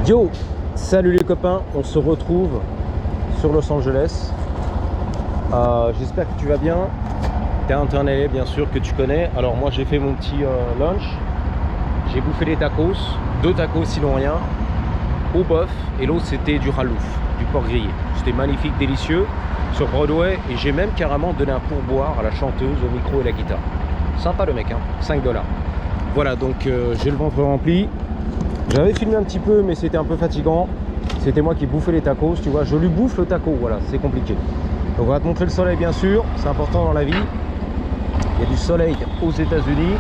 Yo, salut les copains, on se retrouve sur Los Angeles. J'espère que tu vas bien. Downtown LA, bien sûr, que tu connais. Alors moi j'ai fait mon petit lunch. J'ai bouffé des tacos, 2 tacos sinon rien, au bœuf, et l'autre c'était du halouf, du porc grillé. C'était magnifique, délicieux, sur Broadway, et j'ai même carrément donné un pourboire à la chanteuse, au micro et la guitare. Sympa le mec, hein, 5 $. Voilà, donc j'ai le ventre rempli. J'avais filmé un petit peu, mais c'était un peu fatigant. C'était moi qui bouffais les tacos, tu vois. Je lui bouffe le taco, voilà, c'est compliqué. Donc on va te montrer le soleil, bien sûr. C'est important dans la vie. Il y a du soleil aux États-Unis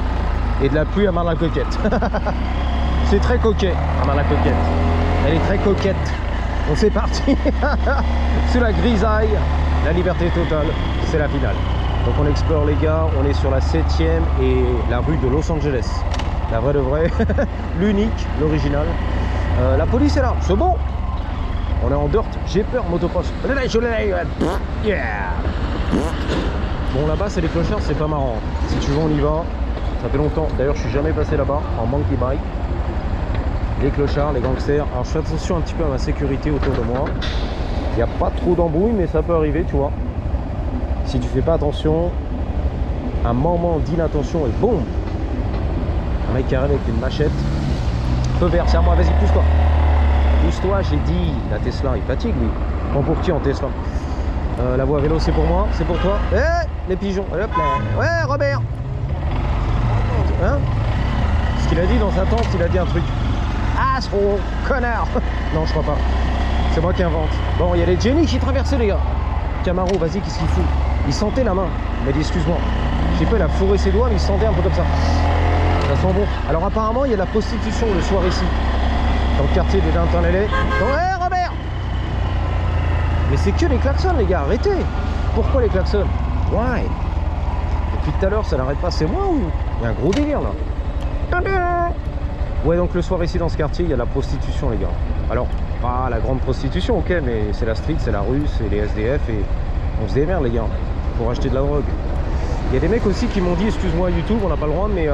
et de la pluie à Marne-la-Coquette. C'est très coquet à Marne-la-Coquette. Elle est très coquette. Donc c'est parti. Sous la grisaille, la liberté totale, c'est la finale. Donc on explore les gars, on est sur la 7e et la rue de Los Angeles. La vraie de vraie, l'unique, l'original. La police est là, c'est bon. On est en dirt, j'ai peur, motopost. Yeah. Bon, là-bas c'est les clochards, c'est pas marrant. Si tu veux on y va. Ça fait longtemps, d'ailleurs je suis jamais passé là-bas en monkey bike. Les clochards, les gangsters. Alors je fais attention un petit peu à ma sécurité autour de moi. Il n'y a pas trop d'embrouille, mais ça peut arriver, tu vois. Si tu fais pas attention, un moment d'inattention et boum, un mec qui arrive avec une machette. Feu vert, c'est à moi, vas-y, pousse-toi. Pousse-toi, j'ai dit. La Tesla, il fatigue lui. Prends pour qui en Tesla? La voie vélo, c'est pour moi, c'est pour toi. Eh, les pigeons, hop là. Ouais, Robert. Hein? Ce qu'il a dit dans sa tente, il a dit un truc. Asshole, connard. Non, je crois pas. C'est moi qui invente. Bon, il y a les Jenny qui traversaient, les gars. Camaro, vas-y, qu'est-ce qu'il fout? Il sentait la main. Il m'a dit, excuse-moi. Je sais pas, il a fourré ses doigts, mais il sentait un peu comme ça. Ça sent bon. Alors apparemment il y a de la prostitution le soir ici, dans le quartier de Downtown LA. Ouais Robert. Mais c'est que les klaxons les gars, arrêtez. Pourquoi les klaxons? Ouais. Depuis tout à l'heure ça n'arrête pas, c'est moi ou il y a un gros délire là? Ouais, donc le soir ici dans ce quartier il y a de la prostitution les gars. Alors pas la grande prostitution, ok, mais c'est la street, c'est la rue, c'est les SDF et on se démerde les gars pour acheter de la drogue. Il y a des mecs aussi qui m'ont dit, excuse-moi YouTube, on n'a pas le droit, mais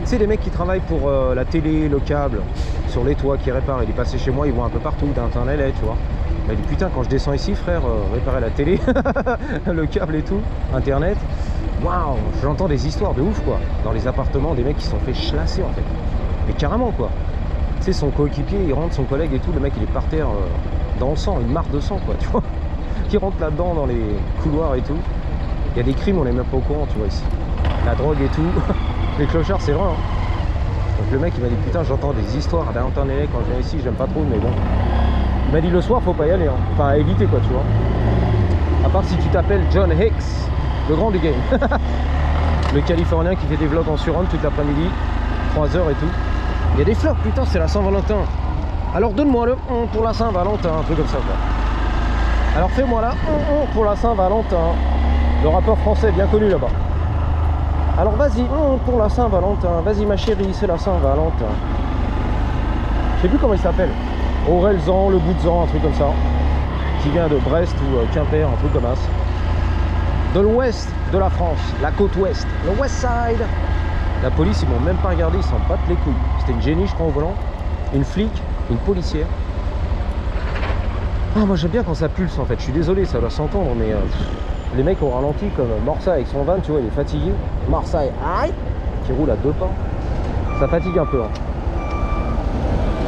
tu sais, des mecs qui travaillent pour la télé, le câble, sur les toits, qui réparent. Il est passé chez moi, ils vont un peu partout, Downtown LA, tu vois. Il m'a dit, putain, quand je descends ici, frère, réparer la télé, le câble et tout, internet, waouh, j'entends des histoires de ouf, quoi. Dans les appartements, des mecs qui se sont fait chlasser, en fait. Mais carrément, quoi. Tu sais, son coéquipier, il rentre, son collègue et tout, le mec, il est par terre, dans le sang, une marque de sang, quoi, tu vois. Qui rentre là-dedans, dans les couloirs et tout. Il y a des crimes, on n'est même pas au courant, tu vois, ici. La drogue et tout. Les clochards, c'est vrai, hein. Donc le mec, il m'a dit, putain, j'entends des histoires à Downtown LA quand je viens ici, j'aime pas trop, mais bon. Il m'a dit, le soir, faut pas y aller, hein. Enfin, à éviter, quoi, tu vois. À part si tu t'appelles John Hicks, le grand du game. Le Californien qui fait des vlogs en surround toute l'après-midi, 3 heures et tout. Il y a des flops, putain, c'est la Saint-Valentin. Alors donne-moi le pour la Saint-Valentin, un truc comme ça, quoi. Alors fais-moi là, pour la Saint-Valentin. Le rappeur français bien connu là-bas. Alors vas-y, pour la Saint-Valentin. Vas-y ma chérie, c'est la Saint-Valentin. Je sais plus comment il s'appelle. Aurelzan, le bout de Zan, un truc comme ça. Qui vient de Brest ou Quimper, un truc comme ça. De l'ouest de la France, la côte ouest, le West Side. La police, ils m'ont même pas regardé, ils s'en battent les couilles. C'était une génie, je crois, au volant. Une flic, une policière. Ah, moi j'aime bien quand ça pulse en fait. Je suis désolé, ça doit s'entendre, mais les mecs ont ralenti comme Morsa avec son van, tu vois, il est fatigué. Marseille, aïe, qui roule à 2 pas. Ça fatigue un peu. Hein.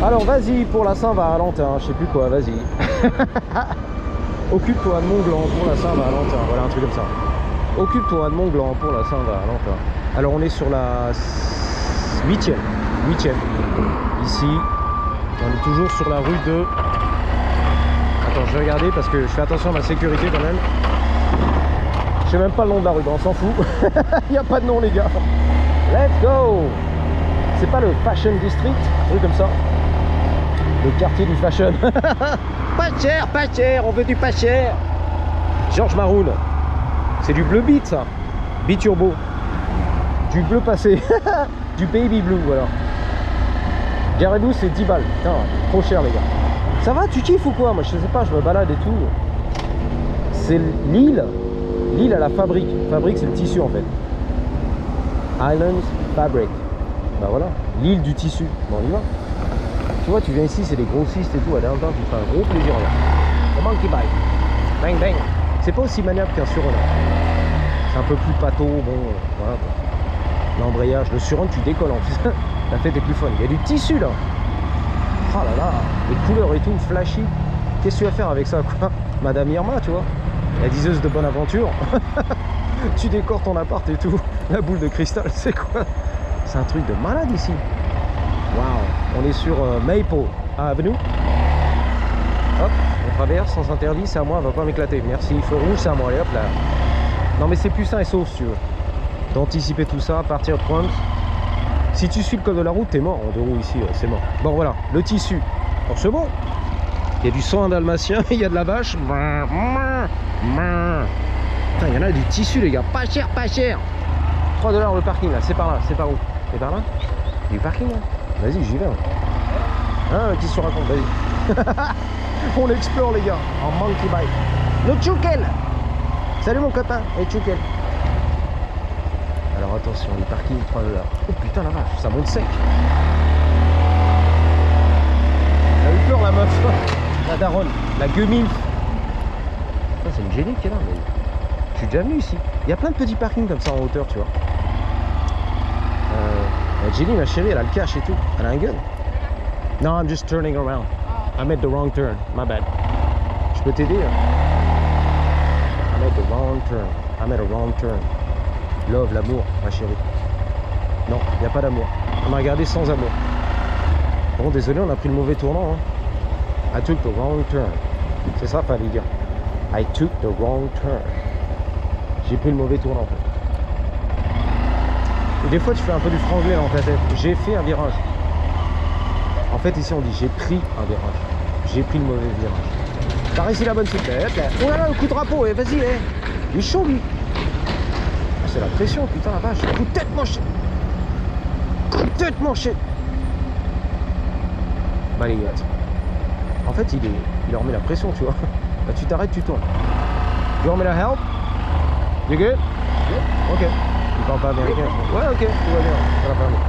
Alors vas-y pour la Saint-Valentin, je sais plus quoi, vas-y. Occupe-toi de mon gland pour la Saint-Valentin. Voilà un truc comme ça. Occupe-toi de mon gland pour la Saint-Valentin. Alors on est sur la 8e. Ici, on est toujours sur la rue de... Attends, je vais regarder parce que je fais attention à ma sécurité quand même. Je sais même pas le nom de la rue, on s'en fout. Il n'y a pas de nom les gars. Let's go. C'est pas le Fashion District, un truc comme ça. Le quartier du fashion. Pas cher, on veut du pas cher. Georges Maroun. C'est du bleu beat ça. Biturbo. Du bleu passé. Du baby blue, voilà. Garibou c'est 10 balles. Putain, trop cher les gars. Ça va, tu kiffes ou quoi? Moi je sais pas, je me balade et tout. C'est l'île. L'île à la fabrique. Fabrique c'est le tissu en fait. Islands Fabric. Bah voilà, l'île du tissu. Bon on y va. Tu vois, tu viens ici, c'est des grossistes et tout, à downtown, tu te fais un gros plaisir. Là. Le monkey bike. Bang bang. C'est pas aussi maniable qu'un Surrun. C'est un peu plus pâteau, bon, voilà quoi. L'embrayage, le Surrun, tu décolles en plus. La fête est plus fun. Il y a du tissu là. Oh là là, les couleurs et tout, flashy. Qu'est-ce que tu vas faire avec ça, quoi? Madame Irma, tu vois, la diseuse de bonne aventure. Tu décores ton appart et tout. La boule de cristal, c'est quoi? C'est un truc de malade ici. Waouh, on est sur Maple Avenue. Hop, on traverse sans interdit, c'est à moi, elle va pas m'éclater. Merci, feu rouge, c'est à moi, allez hop là. Non mais c'est plus sain et sauf si tu veux. D'anticiper tout ça, partir de point. Si tu suis le code de la route, t'es mort. En deux roues ici, c'est mort. Bon voilà, le tissu. Alors c'est bon. Il y a du sang dalmatien, il y a de la vache. Putain, il y en a du tissu les gars, pas cher, pas cher. 3 $ le parking là, c'est par là, c'est par où? C'est par là? Il y a du parking là. Vas-y, j'y vais. Hein, qui se raconte, vas-y. On explore les gars, en monkey bike. Le Tchoukel. Salut mon copain, et Tchoukel. Alors attention, le parking 3 $. Oh putain la vache, ça monte sec. Elle a eu peur la meuf. La daronne, la gueumille. C'est une génie qui est là, mais je suis déjà venu ici. Il y a plein de petits parkings comme ça en hauteur, tu vois. Jenny, ma chérie, elle a le cash et tout. Elle a un gun. No, I'm just turning around. I made the wrong turn. My bad. Je peux t'aider hein? I made the wrong turn. I made a wrong turn. Love, l'amour, ma chérie. Non, il n'y a pas d'amour. On m'a regardé sans amour. Bon, désolé, on a pris le mauvais tournant. Hein. I took the wrong turn. C'est ça, fallait dire. I took the wrong turn. J'ai pris le mauvais tournant en fait. Et des fois tu fais un peu du franglais dans ta tête. J'ai fait un virage. En fait ici on dit j'ai pris un virage. J'ai pris le mauvais virage. T'as réussi la bonne suite. Oh là là, le coup de drapeau, vas-y, il est chaud lui. Ah, c'est la pression, putain la vache. Coup de tête manché. Coup de tête manché. Balayette. En fait il leur met la pression, tu vois. Là, tu t'arrêtes, tu tournes. You want me to help? You good? Yeah. Ok. Il parle pas américain. Ouais, ok, tout va bien. Ça va pas mal.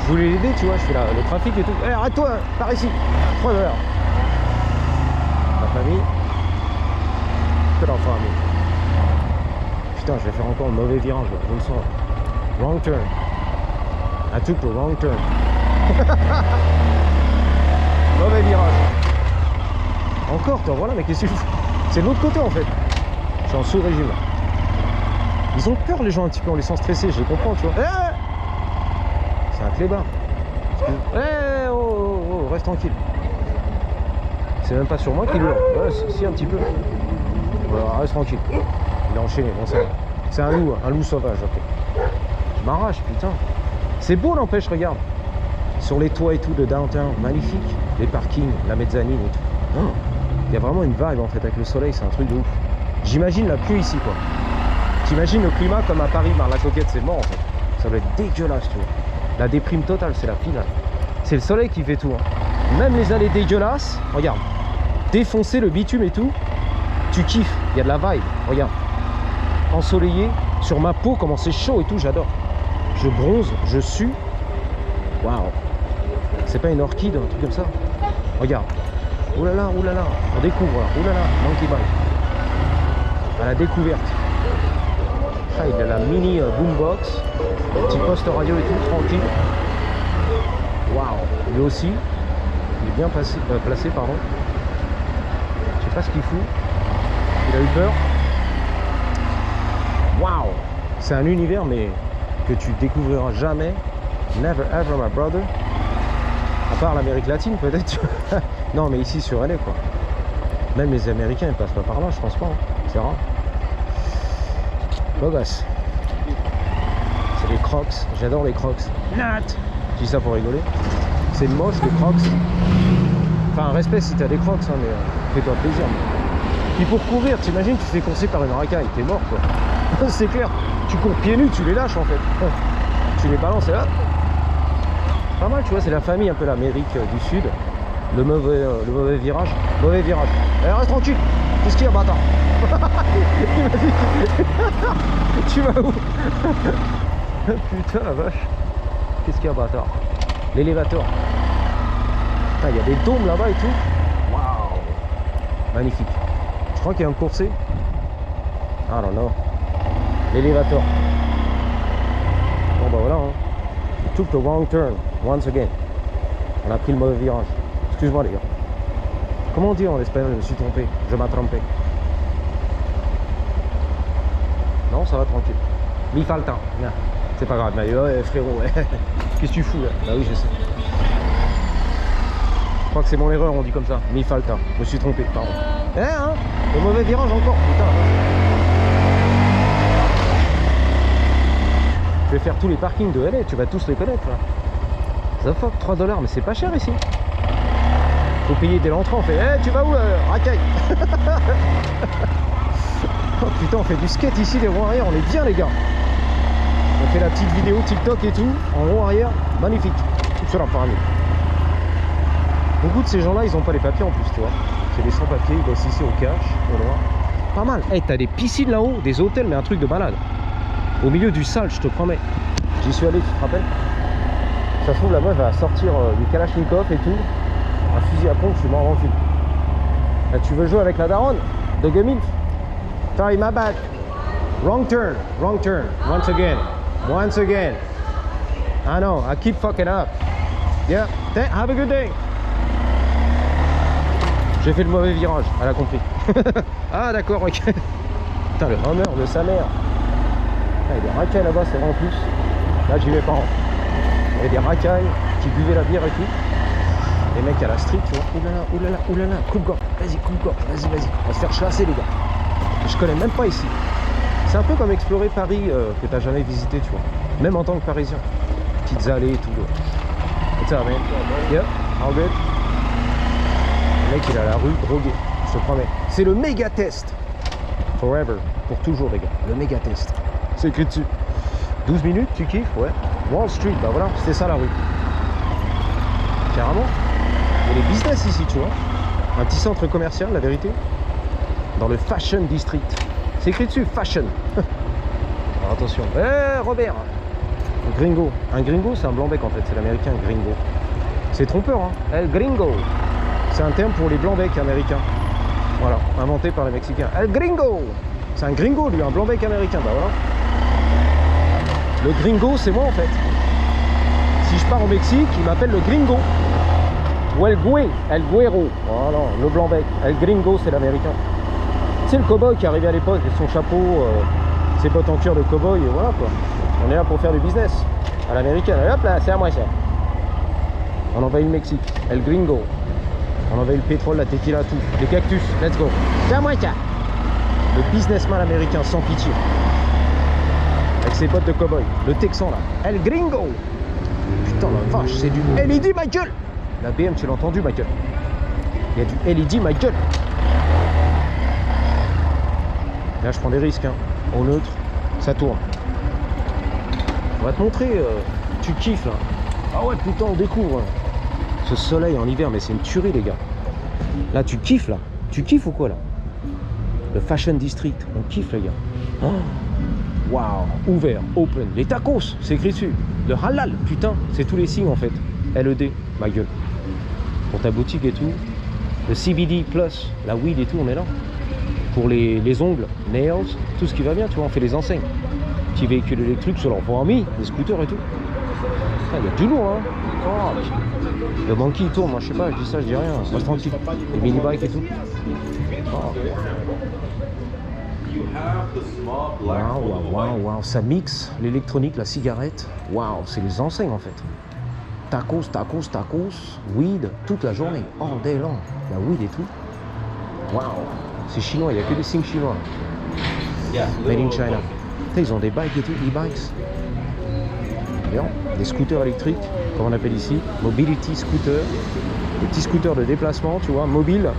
Je voulais l'aider, tu vois, je fais le trafic et tout. Eh, arrête-toi, par ici. 3 $. Ma famille. Que leur famille. Putain, je vais faire encore un mauvais virage, là. Je le sens. Wrong turn. I took the wrong turn. Mauvais virage. Encore, toi, voilà, mais qu'est-ce que tu fais? C'est de l'autre côté en fait. Je suis en sous-régime. Ils ont peur les gens un petit peu, on les sent stressés, je les comprends, tu vois. C'est un clébard. Oh, reste tranquille. C'est même pas sur moi qu'il hurle. Ouais, si, un petit peu. Voilà, reste tranquille. Il a enchaîné, bon ça va. C'est un loup sauvage, ok. Je m'arrache, putain. C'est beau n'empêche, regarde. Sur les toits et tout de downtown, magnifique. Les parkings, la mezzanine et tout. Oh. Il y a vraiment une vibe en fait avec le soleil, c'est un truc de ouf. J'imagine la pluie ici quoi. T'imagines le climat comme à Paris, par la Coquette, c'est mort en fait. Ça doit être dégueulasse, tu vois. La déprime totale, c'est la finale. C'est le soleil qui fait tout. Hein. Même les allées dégueulasses, regarde. Défoncer le bitume et tout, tu kiffes. Il y a de la vibe, regarde. Ensoleillé, sur ma peau, comment c'est chaud et tout, j'adore. Je bronze, je sue. Waouh. C'est pas une orchide, un truc comme ça. Regarde. Oh là là, on découvre là. Oh là là, monkey bike. À la découverte. Ah, il a la mini boombox, petit poste radio et tout, tranquille. Waouh, lui aussi, il est bien placé, pardon. Je sais pas ce qu'il fout. Il a eu peur. Waouh, c'est un univers mais que tu découvriras jamais. Never ever, my brother. À part l'Amérique latine peut-être. Non mais ici sur LA quoi. Même les Américains ils passent pas par là, je pense pas. Hein. C'est rare. Beau gosse. C'est les Crocs. J'adore les Crocs. Nat. Je dis ça pour rigoler. C'est moche les Crocs. Enfin respect si t'as des Crocs hein, mais fais-toi plaisir. Puis pour courir, t'imagines tu te fais courser par une racaille, t'es mort quoi. C'est clair. Tu cours pieds nus, tu les lâches en fait. Tu les balances et là. Pas mal tu vois, c'est la famille un peu l'Amérique du Sud. Le mauvais virage. Mauvais virage. Allez, reste tranquille. Qu'est-ce qu'il y a, bâtard? Tu vas où? Putain la vache. Qu'est-ce qu'il y a, bâtard? L'élévateur. Il y a des dômes là-bas et tout. Waouh. Magnifique. Je crois qu'il y a un coursier. I don't know. L'élévateur. Bon bah voilà. Hein. We took the wrong turn once again. On a pris le mauvais virage. Excuse-moi les gars. Comment on dit en espagnol? Je me suis trompé. Je m'ai trompé. Non, ça va tranquille. Mi falta. C'est pas grave. Mais ouais, frérot. Qu'est-ce que tu fous là? Bah oui, je sais. Je crois que c'est mon erreur, on dit comme ça. Mi falta. Je me suis trompé, pardon. Hein? Le mauvais virage encore, putain. Je vais faire tous les parkings de LA, tu vas tous les connaître là. The fuck, 3 $, mais c'est pas cher ici. Faut payer dès l'entrée, on fait tu vas où racaille. Oh putain, on fait du skate ici, les roues arrière, on est bien les gars. On fait la petite vidéo TikTok et tout, en roue arrière, magnifique. Tout sur leur paramètre. Beaucoup de ces gens-là, ils ont pas les papiers en plus, tu vois. C'est des sans-papiers, ils bossent ici au cash, au noir. Pas mal. Hey, t'as des piscines là-haut, des hôtels, mais un truc de malade. Au milieu du sale, je te promets. J'y suis allé, tu te rappelles? Ça se trouve, la meuf va sortir du Kalachnikov et tout. Un fusil à pompe, je suis mort en film. Là, tu veux jouer avec la daronne de gamine? Sorry, my bad. Wrong turn, once again. Once again. I know, I keep fucking up. Yeah, have a good day. J'ai fait le mauvais virage, elle a compris. Ah d'accord, ok. Putain, le Hummer de sa mère. Il y a des racailles là-bas, c'est vrai en plus. Là, j'y vais pas. Il y a des racailles qui buvaient la bière et tout. Les mecs à la street, tu vois. Oulala, coupe-gorge. Vas-y, coupe-gorge. Vas-y. On va se faire chasser, les gars. Je connais même pas ici. C'est un peu comme explorer Paris que t'as jamais visité, tu vois. Même en tant que Parisien. Petites allées et tout. What's up, man? Yeah, all good. Le mec, il est à la rue, drogué. Je te promets. C'est le méga test. Forever. Pour toujours, les gars. Le méga test. C'est écrit dessus. 12 minutes, tu kiffes? Ouais. Wall Street, bah voilà, c'était ça la rue. Carrément. Il y a des business ici, tu vois. Un petit centre commercial, la vérité. Dans le Fashion District. C'est écrit dessus, Fashion. Alors attention. Robert. Le gringo. Un gringo, c'est un blanc-bec en fait. C'est l'américain gringo. C'est trompeur, hein. El gringo. C'est un terme pour les blancs-becs américains. Voilà. Inventé par les Mexicains. El gringo. C'est un gringo, lui, un blanc-bec américain. Bah voilà. Le gringo, c'est moi en fait. Si je pars au Mexique, il m'appelle le gringo. Ou el güero. Voilà, le blanc-bec. El gringo, c'est l'américain. C'est le cow-boy qui est arrivé à l'époque avec son chapeau, ses bottes en cuir de cow-boy, et voilà quoi. On est là pour faire du business à l'américaine. Hop là, c'est à moi ça. On envahit le Mexique. El gringo. On envahit le pétrole, la tequila, tout. Les cactus, let's go. C'est à moi ça. Le businessman américain sans pitié. Avec ses bottes de cow-boy. Le Texan là. El gringo. Putain la vache, c'est du LED ma gueule. La BM, tu l'as entendu ma gueule. Il y a du LED ma gueule. Là je prends des risques, hein. Au neutre, ça tourne. On va te montrer, tu kiffes là. Ah ouais putain, on découvre. Ce soleil en hiver, mais c'est une tuerie les gars. Là tu kiffes là. Tu kiffes ou quoi là? Le Fashion District, on kiffe les gars. Oh. Waouh, ouvert, open. Les tacos, c'est écrit dessus. Le halal, putain, c'est tous les signes en fait. LED, ma gueule. Pour ta boutique et tout. Le CBD plus, la weed et tout, on est là. Pour les ongles, nails, tout ce qui va bien, tu vois, on fait les enseignes. Petits véhicules électriques sur leur voirie, des scooters et tout. Il y a du lourd, hein. Oh, le banquier il tourne, moi je sais pas, je dis ça, je dis rien. Reste tranquille. Les mini-bikes et tout. Oh. Waouh, ça mixe l'électronique, la cigarette. Waouh, c'est les enseignes en fait. Tacos, weed, toute la journée, all day long. La weed et tout. Waouh, c'est chinois, il n'y a que des signes chinois. Made in China. Ils ont des bikes et tout, e-bikes. Des scooters électriques, comme on appelle ici, mobility scooter, des petits scooters de déplacement, tu vois, mobiles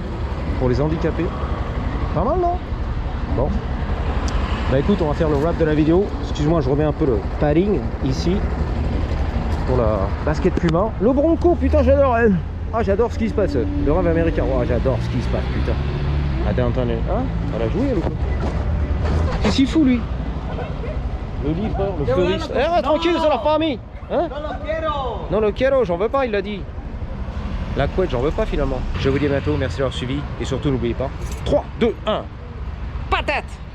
pour les handicapés. Pas mal, non? Bon. Bah écoute, on va faire le wrap de la vidéo. Excuse-moi, je remets un peu le padding ici pour la basket Puma. Le Bronco, putain, j'adore. Ah, j'adore ce qui se passe. Le rêve américain. Oh, j'adore ce qui se passe, putain. Ah, t'es entendu? Hein? Elle a joué, le coup. Qu'est-ce qu'il fout, lui? Le livreur, le fleuriste. Eh, tranquille, c'est leur famille. Hein? Non, le quiero, j'en veux pas, il l'a dit. La couette, j'en veux pas finalement. Je vous dis à bientôt, merci d'avoir suivi. Et surtout, n'oubliez pas, 3, 2, 1, patate!